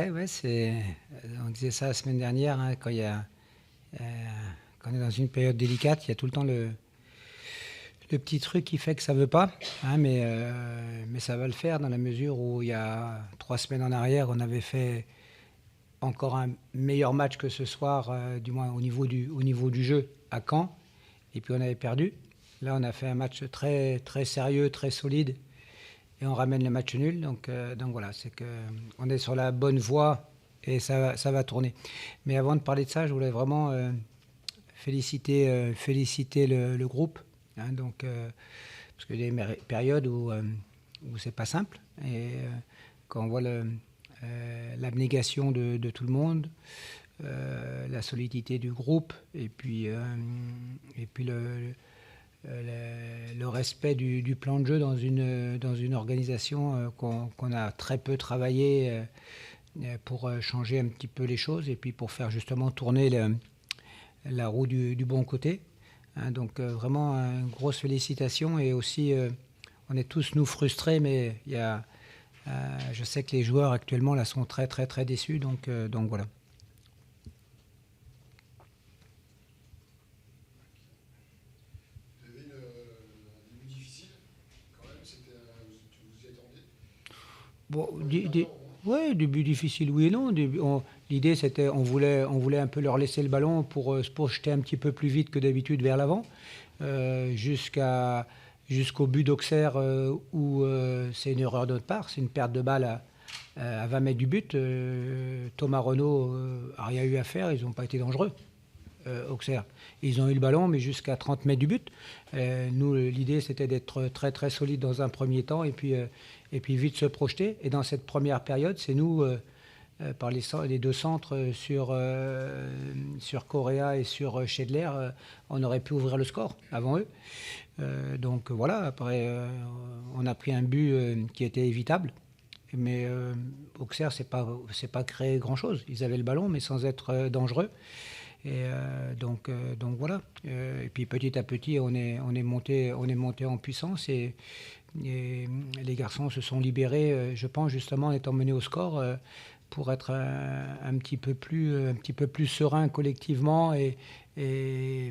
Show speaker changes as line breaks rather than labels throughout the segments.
ouais, on disait ça la semaine dernière, hein, quand on est dans une période délicate, il y a tout le temps le petit truc qui fait que ça veut pas, hein, mais ça va le faire dans la mesure où il y a 3 semaines en arrière, on avait fait encore un meilleur match que ce soir, du moins au niveau du jeu à Caen, et puis on avait perdu. Là, on a fait un match très, très sérieux, très solide, et on ramène le match nul. Donc voilà, c'est que on est sur la bonne voie et ça va tourner. Mais avant de parler de ça, je voulais vraiment féliciter le groupe. Hein, parce qu'il y a des périodes où c'est pas simple. Et quand on voit l'abnégation de tout le monde, la solidité du groupe, et puis le respect du plan de jeu dans une organisation qu'on a très peu travaillé pour changer un petit peu les choses et puis pour faire justement tourner la roue du bon côté. Hein, donc vraiment une grosse félicitation et aussi on est tous nous frustrés, mais je sais que les joueurs actuellement là sont très très très déçus, donc voilà.
Vous avez un début difficile, quand même, vous y attendez.
Bon,
Pour les perdants, au moins.
ouais, début difficile, oui et non. L'idée, c'était, on voulait un peu leur laisser le ballon pour se projeter un petit peu plus vite que d'habitude vers l'avant, euh, jusqu'à, jusqu'au but d'Auxerre où c'est une erreur de notre part, c'est une perte de balle à 20 mètres du but. Thomas Renaud a rien eu à faire, ils n'ont pas été dangereux. Auxerre. Ils ont eu le ballon, mais jusqu'à 30 mètres du but. Nous, l'idée, c'était d'être très très solide dans un premier temps et puis vite se projeter. Et dans cette première période, c'est nous, par les deux centres sur Correa et sur Schedler, on aurait pu ouvrir le score avant eux. Donc voilà, après, on a pris un but qui était évitable. Mais Auxerre, c'est pas créé grand-chose. Ils avaient le ballon, mais sans être dangereux. Et donc voilà. Et puis petit à petit, on est monté en puissance et les garçons se sont libérés, je pense justement en étant menés au score, pour être un petit peu plus serein collectivement et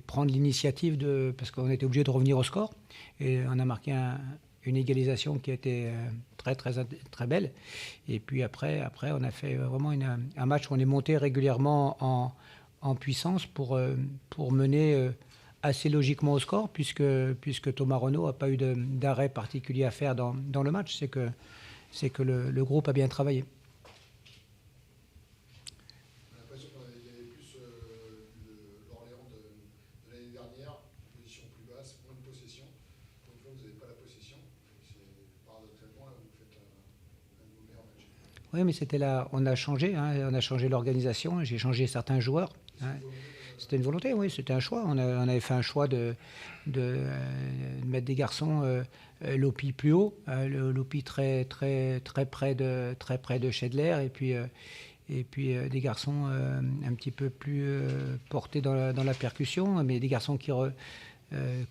prendre l'initiative parce qu'on était obligé de revenir au score. Et on a marqué une égalisation qui a été très, très, très belle. Et puis après on a fait vraiment un match où on est monté régulièrement en puissance pour mener assez logiquement au score, puisque Thomas Renaud n'a pas eu d'arrêt particulier à faire dans le match. C'est que le groupe a bien travaillé.
On a l'impression qu'il y avait plus l'Orléans de l'année dernière, une position plus basse, moins de possession. Pour une fois, vous n'avez pas la possession. Paradoxalement, là, vous faites un de vos meilleurs matchs.
Oui, mais c'était là, on a changé, hein, on a changé l'organisation, j'ai changé certains joueurs.
C'est
Hein.
une volonté
C'était une volonté, oui, c'était un choix. On avait fait un choix de mettre des garçons Lopi plus haut, Lopi très près de Schedler, et puis des garçons un petit peu plus portés dans la percussion, mais des garçons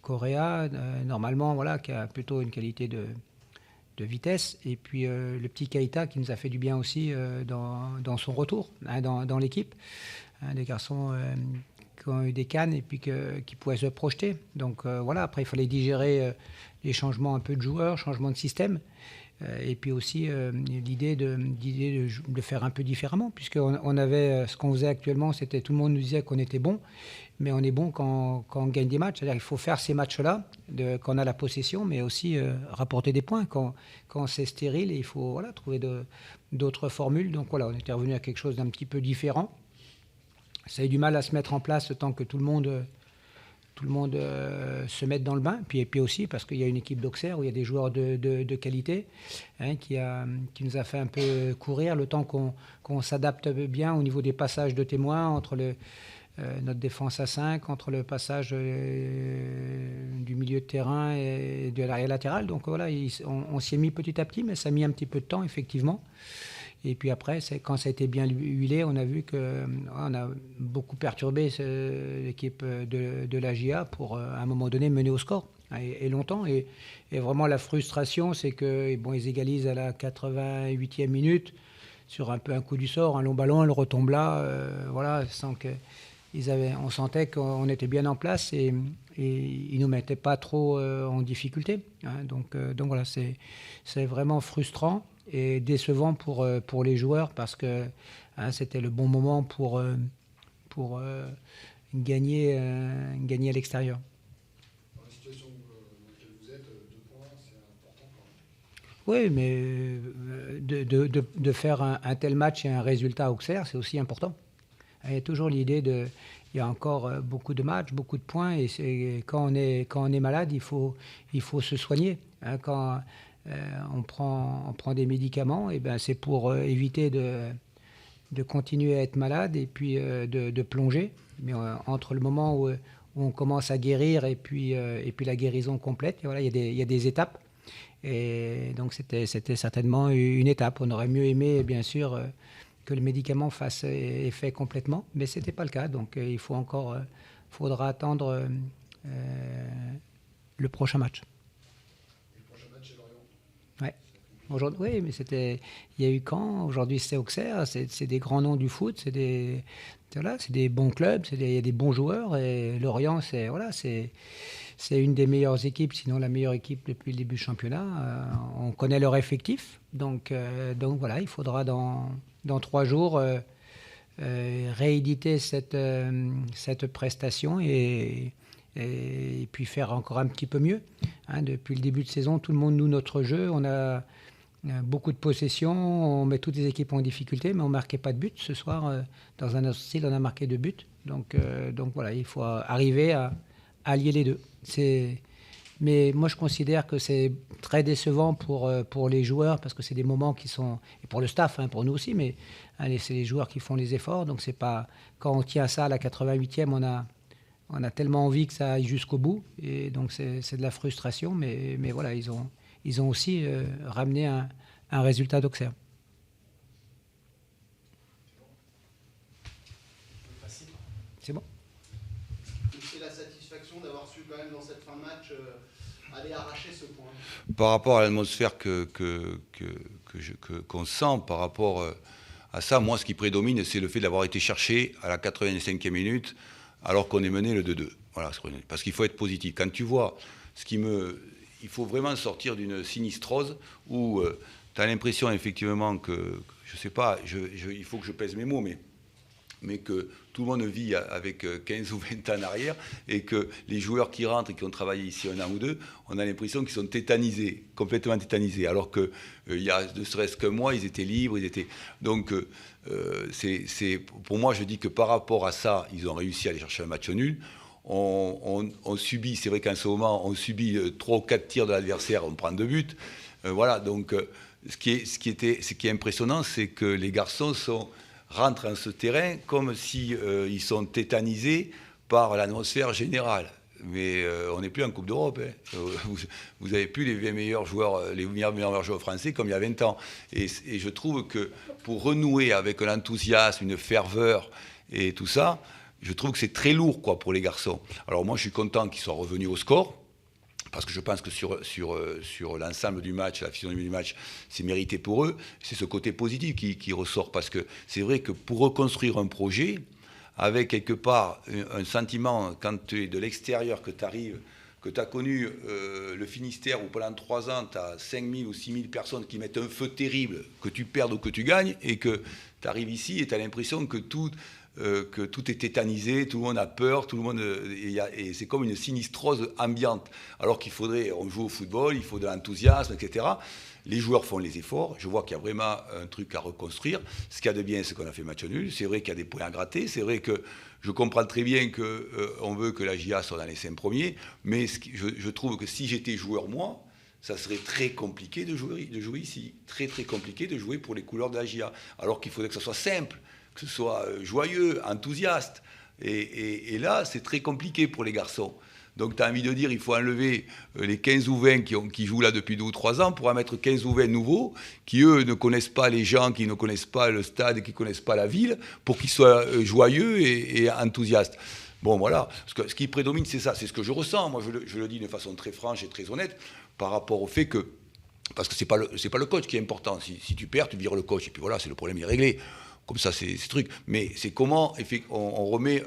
Correa, normalement, voilà, qui a plutôt une qualité de vitesse, et puis le petit Keita qui nous a fait du bien aussi dans son retour, hein, dans l'équipe. Hein, des garçons qui ont eu des cannes et puis qui pouvaient se projeter. Donc voilà, après il fallait digérer les changements un peu de joueurs, changements de système, et puis aussi l'idée de faire un peu différemment, puisqu'on avait ce qu'on faisait actuellement, c'était tout le monde nous disait qu'on était bon, mais on est bon quand on gagne des matchs. C'est-à-dire qu'il faut faire ces matchs-là, quand on a la possession, mais aussi rapporter des points. Quand c'est stérile, il faut voilà, trouver d'autres formules. Donc voilà, on était revenu à quelque chose d'un petit peu différent. Ça a eu du mal à se mettre en place le temps que tout le monde se mette dans le bain. Puis aussi parce qu'il y a une équipe d'Auxerre où il y a des joueurs de qualité, hein, qui nous a fait un peu courir le temps qu'on s'adapte bien au niveau des passages de témoins entre notre défense à 5, entre le passage du milieu de terrain et de l'arrière latéral. Donc voilà, on s'y est mis petit à petit, mais ça a mis un petit peu de temps, effectivement. Et puis après, quand ça a été bien huilé, on a vu qu'on a beaucoup perturbé l'équipe de la GIA pour, à un moment donné, mener au score. Et longtemps. Et vraiment, la frustration, c'est que bon, ils égalisent à la 88e minute sur un peu un coup du sort, un long ballon, elle retombe là, voilà, sans que on sentait qu'on était bien en place et ils nous mettaient pas trop en difficulté. Hein. Donc voilà, c'est vraiment frustrant et décevant pour les joueurs parce que hein, c'était le bon moment pour gagner à l'extérieur.
Dans la situation dans laquelle vous êtes, 2 points, c'est important quand même.
Oui, mais de faire un tel match et un résultat à Auxerre, c'est aussi important. Il y a toujours l'idée il y a encore beaucoup de matchs, beaucoup de points, et quand on est malade, il faut se soigner. Hein. Quand on prend des médicaments, et ben c'est pour éviter de continuer à être malade et puis de plonger. Mais entre le moment où on commence à guérir et puis la guérison complète, et voilà, il y a des étapes. Et donc c'était certainement une étape. On aurait mieux aimé, bien sûr, que le médicament fasse effet complètement, mais ce n'était pas le cas. Donc il faudra attendre le prochain match.
Et le prochain match, c'est Lorient.
Ouais. Aujourd'hui, oui, mais il y a eu Caen, aujourd'hui c'est Auxerre, c'est des grands noms du foot, c'est des bons clubs, il y a des bons joueurs, et Lorient, c'est une des meilleures équipes, sinon la meilleure équipe depuis le début du championnat. On connaît leur effectif, donc voilà, il faudra dans 3 jours rééditer cette prestation et puis faire encore un petit peu mieux. Hein, depuis le début de saison, tout le monde noue notre jeu, on a beaucoup de possession, on met toutes les équipes en difficulté, mais on ne marquait pas de but. Ce soir, dans un autre style, on a marqué 2 buts. Donc voilà, il faut arriver à allier les deux. Mais moi, je considère que c'est très décevant pour les joueurs parce que c'est des moments qui sont... Et pour le staff, hein, pour nous aussi, mais allez, c'est les joueurs qui font les efforts. Donc c'est pas... Quand on tient ça à la 88e, on a tellement envie que ça aille jusqu'au bout. Et donc c'est de la frustration. Mais voilà, ils ont aussi ramené un résultat d'Auxerre. C'est bon.
C'est la satisfaction d'avoir su quand même dans cette fin de match aller arracher ce point.
Par rapport à l'atmosphère qu'on sent par rapport à ça, moi ce qui prédomine c'est le fait d'avoir été cherché à la 85e minute alors qu'on est mené le 2-2. Voilà, parce qu'il faut être positif. Quand tu vois il faut vraiment sortir d'une sinistrose où tu as l'impression effectivement que, je sais pas, il faut que je pèse mes mots, mais que tout le monde vit avec 15 ou 20 ans en arrière et que les joueurs qui rentrent et qui ont travaillé ici 1 an ou 2, on a l'impression qu'ils sont tétanisés, complètement tétanisés, alors qu'il y a ne serait-ce qu'un mois, ils étaient libres, Donc, pour moi, je dis que par rapport à ça, ils ont réussi à aller chercher un match nul. On subit, c'est vrai qu'en ce moment, on subit 3 ou 4 tirs de l'adversaire, on prend 2 buts. Voilà, donc ce qui est impressionnant, c'est que les garçons rentrent en ce terrain comme si ils sont tétanisés par l'atmosphère générale. Mais on n'est plus en Coupe d'Europe. Hein. Vous n'avez plus les meilleurs joueurs français comme il y a 20 ans. Et je trouve que pour renouer avec l'enthousiasme, une ferveur et tout ça, je trouve que c'est très lourd pour les garçons. Alors moi, je suis content qu'ils soient revenus au score. Parce que je pense que sur l'ensemble du match, la physionomie du match, c'est mérité pour eux. C'est ce côté positif qui ressort. Parce que c'est vrai que pour reconstruire un projet, avec quelque part un sentiment, quand tu es de l'extérieur, que tu arrives, que tu as connu le Finistère, où pendant 3 ans, tu as 5 000 ou 6 000 personnes qui mettent un feu terrible, que tu perdes ou que tu gagnes, et que tu arrives ici et tu as l'impression que tout est tétanisé, tout le monde a peur, et c'est comme une sinistrose ambiante. Alors on joue au football, il faut de l'enthousiasme, etc. Les joueurs font les efforts, je vois qu'il y a vraiment un truc à reconstruire. Ce qu'il y a de bien, c'est qu'on a fait match nul, c'est vrai qu'il y a des points à gratter, c'est vrai que je comprends très bien qu'on veut que la GIA soit dans les 5 premiers, mais je trouve que si j'étais joueur, moi, ça serait très compliqué de jouer ici, très très compliqué de jouer pour les couleurs de la GIA, alors qu'il faudrait que ça soit simple, que ce soit joyeux, enthousiaste. Et là, c'est très compliqué pour les garçons. Donc tu as envie de dire il faut enlever les 15 ou 20 qui jouent là depuis 2 ou 3 ans pour en mettre 15 ou 20 nouveaux qui, eux, ne connaissent pas les gens, qui ne connaissent pas le stade, qui ne connaissent pas la ville, pour qu'ils soient joyeux et enthousiastes. Bon, voilà. Ce qui prédomine, c'est ça. C'est ce que je ressens. Moi, je le dis de façon très franche et très honnête par rapport au fait que Parce que c'est pas le coach qui est important. Si tu perds, tu vires le coach. Et puis voilà, c'est le problème, il est réglé. Comme ça, c'est truc. Mais c'est comment on remet,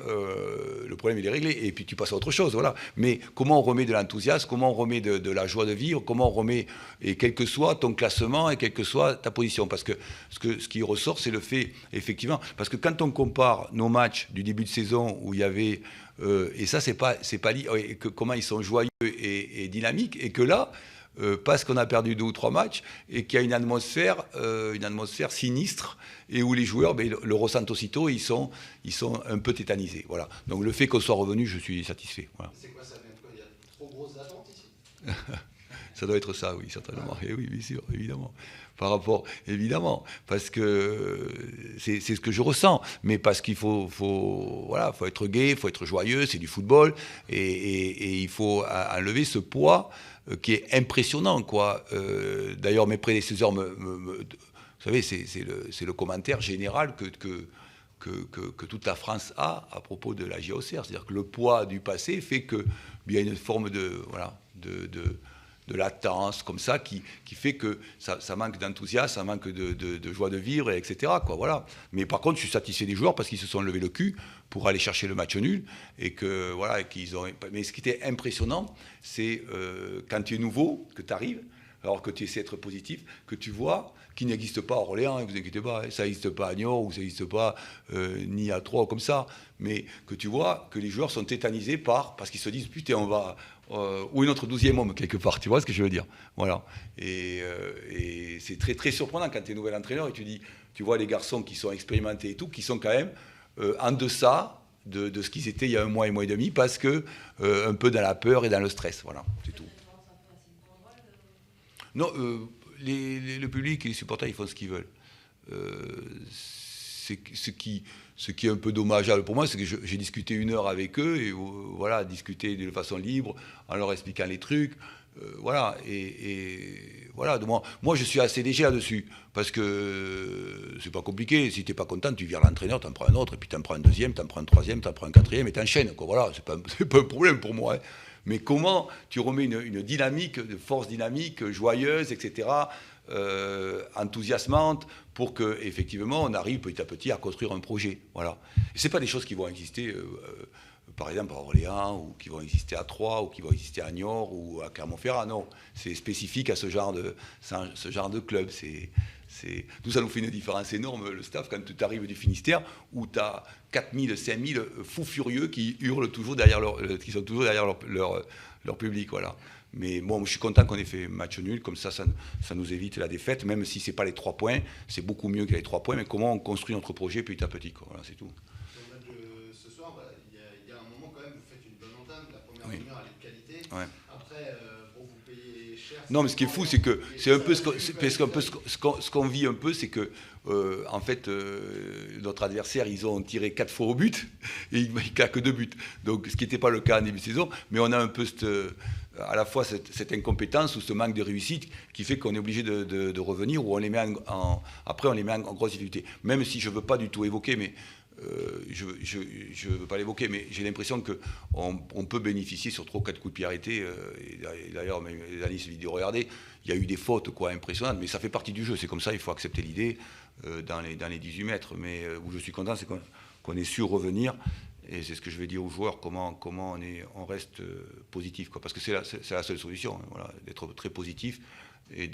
le problème, il est réglé. Et puis tu passes à autre chose, voilà. Mais comment on remet de l'enthousiasme, comment on remet de la joie de vivre, comment on remet, et quel que soit ton classement et quelle que soit ta position. Parce que ce qui ressort, c'est le fait, effectivement. Parce que quand on compare nos matchs du début de saison où il y avait... et ça, c'est pas comment ils sont joyeux et dynamiques. Et que là... parce qu'on a perdu 2 ou 3 matchs et qu'il y a une atmosphère sinistre et où les joueurs le ressentent aussitôt et ils sont un peu tétanisés. Voilà. Donc le fait qu'on soit revenu, je suis satisfait. Voilà.
C'est quoi ça vient de quoi? Il y a trop grosses attentes ici?
Ça doit être ça, oui, certainement. Et oui, bien sûr, évidemment. Évidemment, parce que c'est ce que je ressens, mais parce qu'il faut être gai, il faut être joyeux, c'est du football, et il faut enlever ce poids qui est impressionnant, quoi. D'ailleurs, mes prédécesseurs vous savez, c'est le commentaire général que toute la France a à propos de la JOCR. C'est-à-dire que le poids du passé fait qu'il y a une forme de latence comme ça qui fait que ça manque d'enthousiasme, ça manque de joie de vivre, etc. Quoi, voilà. Mais par contre, je suis satisfait des joueurs parce qu'ils se sont levés le cul pour aller chercher le match nul et que voilà, qu'ils ont. Mais ce qui était impressionnant, c'est quand tu es nouveau, que tu arrives, alors que tu essaies d'être positif, que tu vois qu'il n'existe pas à Orléans, ne vous inquiétez pas, ça n'existe pas à Niort ou ça n'existe pas ni à Troyes comme ça, mais que tu vois que les joueurs sont tétanisés parce qu'ils se disent putain, on va. Ou une autre 12e homme quelque part, tu vois ce que je veux dire, voilà. Et c'est très très surprenant quand tu es nouvel entraîneur et tu vois les garçons qui sont expérimentés et tout, qui sont quand même en deçà de ce qu'ils étaient il y a 1 mois et demi, parce que un peu dans la peur et dans le stress, voilà, c'est tout. Non, le public et les supporters, ils font ce qu'ils veulent. Ce qui est un peu dommageable pour moi, c'est que j'ai discuté 1 heure avec eux, et voilà, discuter de façon libre, en leur expliquant les trucs, voilà, et voilà. Moi, je suis assez léger là-dessus, parce que c'est pas compliqué. Si t'es pas content, tu vires l'entraîneur, t'en prends un autre, et puis t'en prends un 2e, t'en prends un 3e, t'en prends un 4e, et t'enchaînes, quoi. Voilà, c'est pas un problème pour moi, hein. Mais comment tu remets une dynamique, de force dynamique, joyeuse, etc., enthousiasmante, pour qu'effectivement on arrive petit à petit à construire un projet. Voilà. Et ce n'est pas des choses qui vont exister, par exemple à Orléans, ou qui vont exister à Troyes, ou qui vont exister à Niort, ou à Clermont-Ferrand. Non, c'est spécifique à ce genre de club. Nous, ça nous fait une différence énorme, le staff, quand tu arrives du Finistère, où tu as 4000, 5000 fous furieux qui hurlent toujours qui sont toujours derrière leur public. Voilà. Mais bon, je suis content qu'on ait fait match nul, comme ça nous évite la défaite, même si ce n'est pas les 3 points, c'est beaucoup mieux que les 3 points, mais comment on construit notre projet petit à petit, quoi. Voilà, c'est tout.
Sur le match de ce soir, il y a un moment quand même, vous faites une bonne entame, la première demi-heure elle est de qualité, ouais. Après, bon, vous payez cher.
Non, mais ce qui est fou, c'est que c'est un peu ce qu'on vit un peu, c'est que en fait, notre adversaire, ils ont tiré 4 fois au but et ils claquent 2 buts. Donc, ce qui n'était pas le cas en début de saison, mais on a un peu à la fois cette incompétence ou ce manque de réussite qui fait qu'on est obligé de revenir, ou on les met après on les met en grosse difficulté. Même si je ne veux pas du tout évoquer, mais je ne veux pas l'évoquer, mais j'ai l'impression qu'on peut bénéficier sur 3 ou 4 coups de pied arrêtés. Et d'ailleurs, les analystes vidéo regardez, il y a eu des fautes impressionnantes, mais ça fait partie du jeu. C'est comme ça, il faut accepter l'idée dans les 18 mètres. Mais où je suis content, c'est qu'on ait su revenir. Et c'est ce que je vais dire aux joueurs, comment on reste positif, quoi. Parce que c'est la seule solution, hein, voilà, d'être très positif et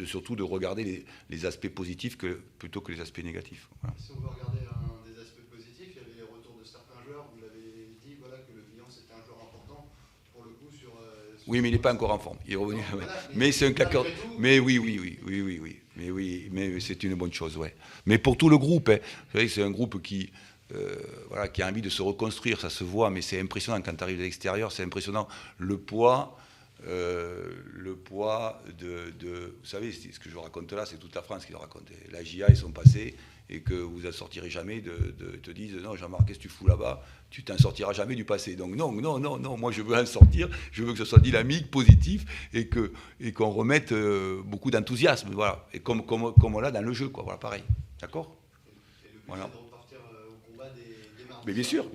surtout de regarder les aspects positifs plutôt que les aspects négatifs. Voilà.
Si on veut regarder un des aspects positifs, il y avait les retours de certains joueurs. Vous l'avez dit, voilà, que le bilan c'était un joueur important pour le coup sur
oui, mais il n'est pas encore en forme. Il est revenu. Non, voilà, mais c'est un claqueur. Mais oui. Mais c'est une bonne chose, ouais. Mais pour tout le groupe, hein, vous savez, c'est un groupe qui a envie de se reconstruire, ça se voit, mais c'est impressionnant quand tu arrives de l'extérieur, c'est impressionnant le poids vous savez, ce que je vous raconte là, c'est toute la France qui le raconte. La JA, ils sont passés, et que vous ne sortirez jamais te disent non, Jean-Marc, qu'est-ce que tu fous là-bas, tu t'en sortiras jamais du passé. Donc non, moi je veux en sortir, je veux que ce soit dynamique, positif, et qu'on remette beaucoup d'enthousiasme, voilà, et comme on l'a dans le jeu, quoi, voilà, pareil, d'accord.
Et le but, voilà. C'est de repartir au combat des mardi.
Mais bien sûr.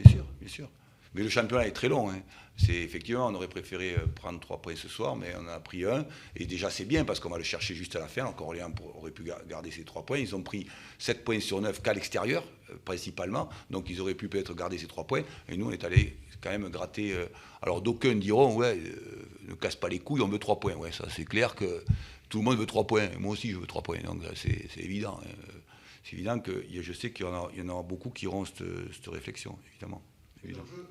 Mais le championnat est très long. Hein. Effectivement, on aurait préféré prendre 3 points ce soir, mais on en a pris un. Et déjà, c'est bien parce qu'on va le chercher juste à la fin. Encore Orléans aurait pu garder ces 3 points. Ils ont pris 7 points sur 9 qu'à l'extérieur, principalement. Donc, ils auraient pu peut-être garder ces 3 points. Et nous, on est allé quand même gratter. Alors, d'aucuns diront, ouais, ne casse pas les couilles, on veut 3 points. Ouais, ça, c'est clair que tout le monde veut 3 points. Et moi aussi, je veux 3 points. Donc, c'est évident. Hein. C'est évident que je sais qu'il y en aura beaucoup qui auront cette réflexion, évidemment.
Dans le jeu,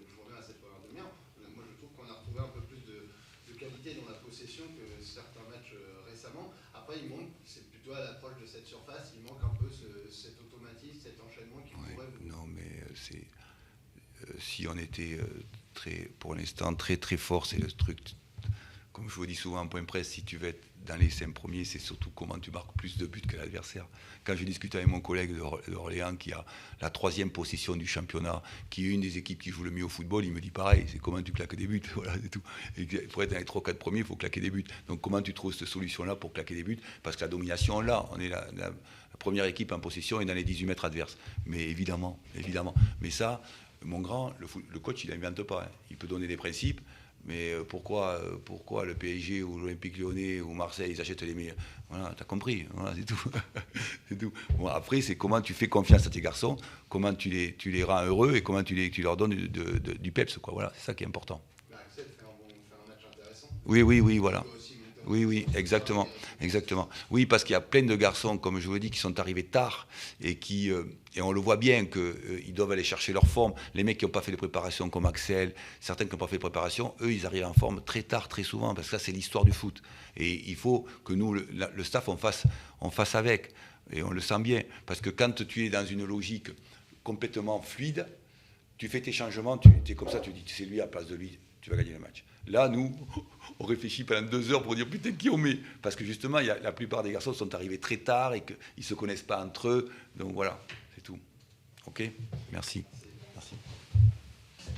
je reviens à cette première demi-heure. Moi, je trouve qu'on a retrouvé un peu plus de qualité dans la possession que certains matchs récemment. Après, il manque, c'est plutôt à l'approche de cette surface, il manque un peu cet automatisme, cet enchaînement qui pourrait...
Non, mais si on était pour l'instant très très fort, c'est le truc. Comme je vous dis souvent en point presse, si tu veux être dans les 5 premiers, c'est surtout comment tu marques plus de buts que l'adversaire. Quand je discute avec mon collègue d'Orléans qui a la 3e position du championnat, qui est une des équipes qui joue le mieux au football, il me dit pareil, c'est comment tu claques des buts, voilà, c'est tout. Et pour être dans les 3-4 premiers, il faut claquer des buts. Donc comment tu trouves cette solution-là pour claquer des buts? Parce que la domination, là, on est la première équipe en possession et dans les 18 mètres adverses. Mais évidemment. Mais ça, mon grand, le coach, il n'invente pas. Hein. Il peut donner des principes. Mais pourquoi le PSG ou l'Olympique Lyonnais ou Marseille, ils achètent les meilleurs? Voilà, t'as compris, voilà, c'est tout. C'est tout. Bon, après, c'est comment tu fais confiance à tes garçons, comment tu les rends heureux et comment tu leur donnes du peps, quoi. Voilà, c'est ça qui est important.
Axel fait un match intéressant.
Oui, voilà. Oui, exactement. Oui, parce qu'il y a plein de garçons, comme je vous l'ai dit, qui sont arrivés tard et et on le voit bien qu'ils doivent aller chercher leur forme. Les mecs qui n'ont pas fait de préparation comme Axel, certains qui n'ont pas fait de préparation, eux, ils arrivent en forme très tard, très souvent, parce que ça, c'est l'histoire du foot. Et il faut que nous, le staff, on fasse avec. Et on le sent bien. Parce que quand tu es dans une logique complètement fluide, tu fais tes changements, tu es comme ça, tu dis c'est lui à la place de lui, tu vas gagner le match. Là, nous, on réfléchit pendant 2 heures pour dire putain, qui on met? Parce que justement, la plupart des garçons sont arrivés très tard et qu'ils ne se connaissent pas entre eux. Donc voilà, c'est tout. OK? Merci.